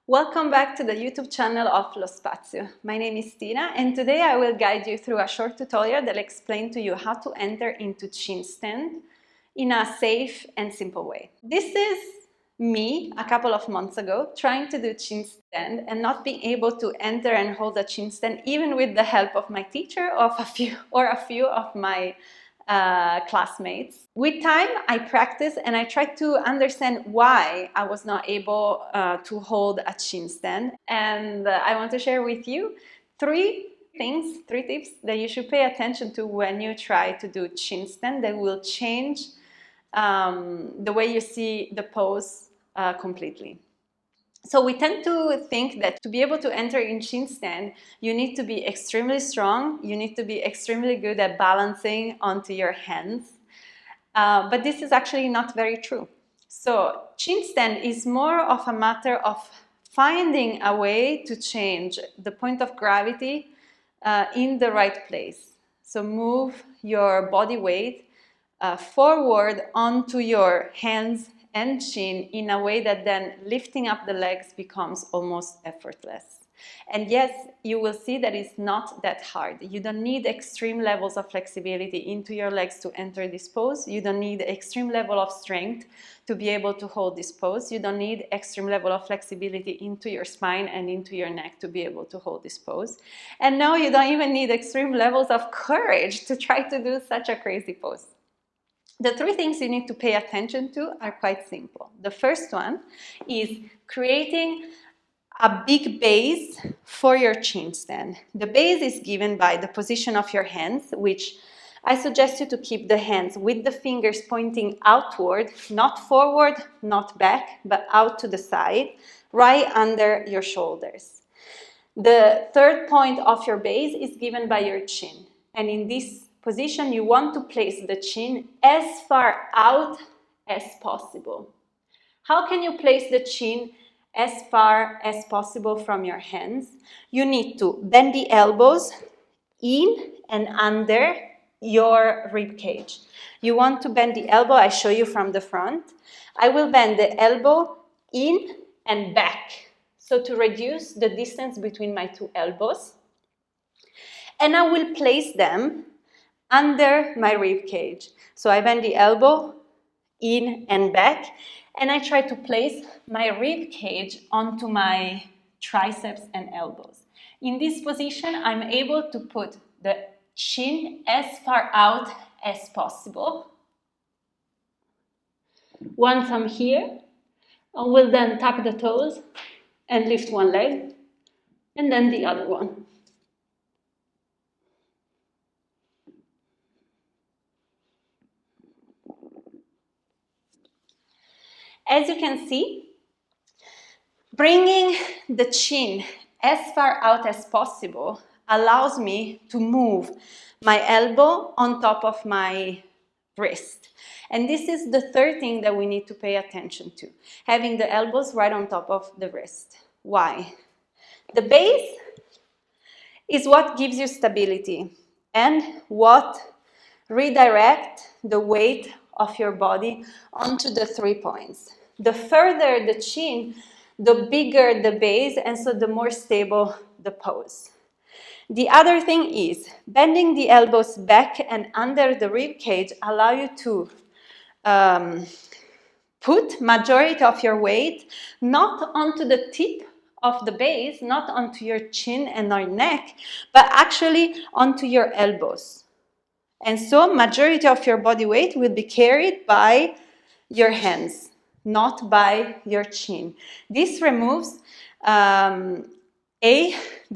Welcome back to the YouTube channel of LoSpazio. My name is Tina, and today I will guide you through a short tutorial that will explain to you how to enter into chin stand in a safe and simple way. This is me a couple of months ago trying to do chin stand and not being able to enter and hold a chin stand even with the help of my teacher or a few of my classmates. With time, I practiced and I tried to understand why I was not able to hold a chin stand. And I want to share with you three tips that you should pay attention to when you try to do chin stand that will change the way you see the pose completely. So we tend to think that to be able to enter in chin stand, you need to be extremely strong, you need to be extremely good at balancing onto your hands, but this is actually not very true. So chin stand is more of a matter of finding a way to change the point of gravity in the right place. So move your body weight forward onto your hands and chin in a way that then lifting up the legs becomes almost effortless. And yes, you will see that it's not that hard. You don't need extreme levels of flexibility into your legs to enter this pose. You don't need extreme level of strength to be able to hold this pose. You don't need extreme level of flexibility into your spine and into your neck to be able to hold this pose. And no, you don't even need extreme levels of courage to try to do such a crazy pose. The three things you need to pay attention to are quite simple. The first one is creating a big base for your chin stand. The base is given by the position of your hands, which I suggest you to keep the hands with the fingers pointing outward, not forward, not back, but out to the side, right under your shoulders. The third point of your base is given by your chin. And in this position, you want to place the chin as far out as possible. How can you place the chin as far as possible from your hands? You need to bend the elbows in and under your rib cage. You want to bend the elbow, I show you from the front. I will bend the elbow in and back, so to reduce the distance between my two elbows. And I will place them under my rib cage. So I bend the elbow in and back, and I try to place my rib cage onto my triceps and elbows. In this position, I'm able to put the chin as far out as possible. Once I'm here, I will then tuck the toes and lift one leg, and then the other one. As you can see, bringing the chin as far out as possible allows me to move my elbow on top of my wrist. And this is the third thing that we need to pay attention to, having the elbows right on top of the wrist. Why? The base is what gives you stability and what redirects the weight of your body onto the 3 points. The further the chin, the bigger the base, and so the more stable the pose. The other thing is bending the elbows back and under the rib cage allow you to put majority of your weight not onto the tip of the base, not onto your chin and your neck, but actually onto your elbows. And so majority of your body weight will be carried by your hands, not by your chin. This removes the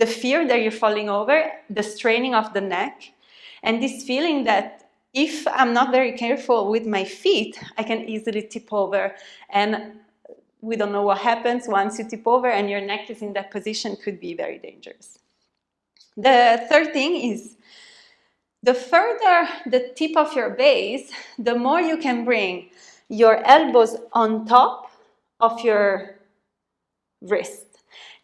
fear that you're falling over, the straining of the neck, and this feeling that if I'm not very careful with my feet, I can easily tip over, and we don't know what happens once you tip over and your neck is in that position, could be very dangerous. The third thing is, the further the tip of your base, the more you can bring your elbows on top of your wrist.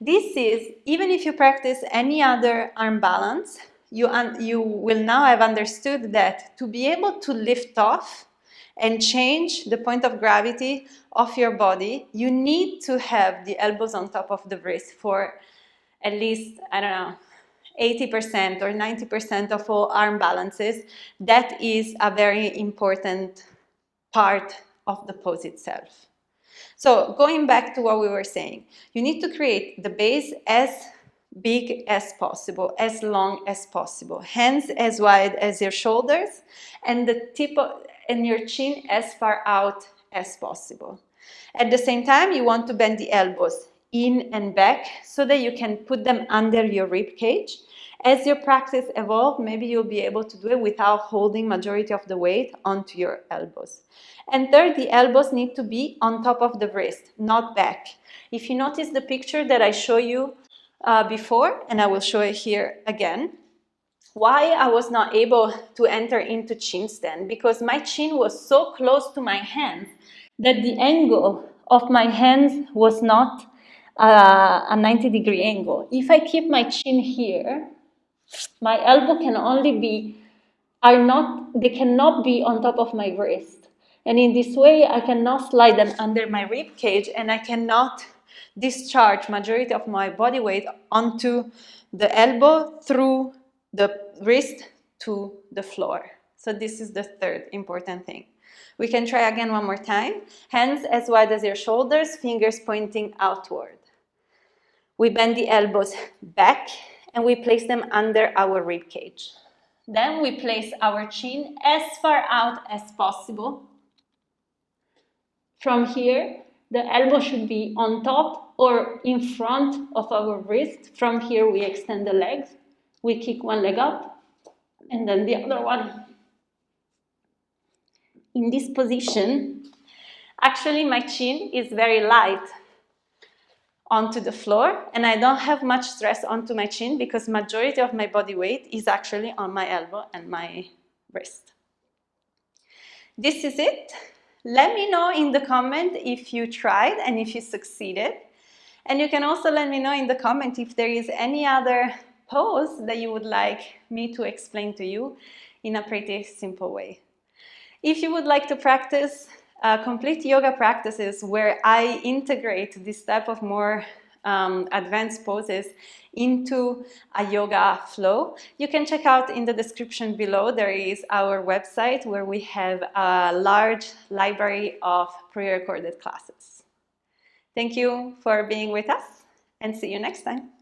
This is, even if you practice any other arm balance, you will now have understood that to be able to lift off and change the point of gravity of your body, you need to have the elbows on top of the wrist for at least, I don't know, 80% or 90% of all arm balances. That is a very important part of the pose itself. So going back to what we were saying, you need to create the base as big as possible, as long as possible, hands as wide as your shoulders, and the tip and your chin as far out as possible. At the same time, you want to bend the elbows in and back so that you can put them under your rib cage. As your practice evolves, maybe you'll be able to do it without holding majority of the weight onto your elbows. And third, the elbows need to be on top of the wrist, not back. If you notice the picture that I showed you before, and I will show it here again, why I was not able to enter into chin stand, because my chin was so close to my hands that the angle of my hands was not a 90-degree angle. If I keep my chin here, my elbow can only be, they cannot be on top of my wrist. And in this way, I cannot slide them under my rib cage, and I cannot discharge majority of my body weight onto the elbow through the wrist to the floor. So this is the third important thing. We can try again one more time. Hands as wide as your shoulders, fingers pointing outward. We bend the elbows back and we place them under our rib cage. Then we place our chin as far out as possible. From here, the elbow should be on top or in front of our wrist. From here, we extend the legs. We kick one leg up and then the other one. In this position, actually my chin is very light onto the floor, and I don't have much stress onto my chin because majority of my body weight is actually on my elbow and my wrist. This is it. Let me know in the comment if you tried and if you succeeded. And you can also let me know in the comment if there is any other pose that you would like me to explain to you in a pretty simple way. If you would like to practice complete yoga practices where I integrate this type of more advanced poses into a yoga flow, you can check out in the description below. There is our website where we have a large library of pre-recorded classes. Thank you for being with us, and see you next time.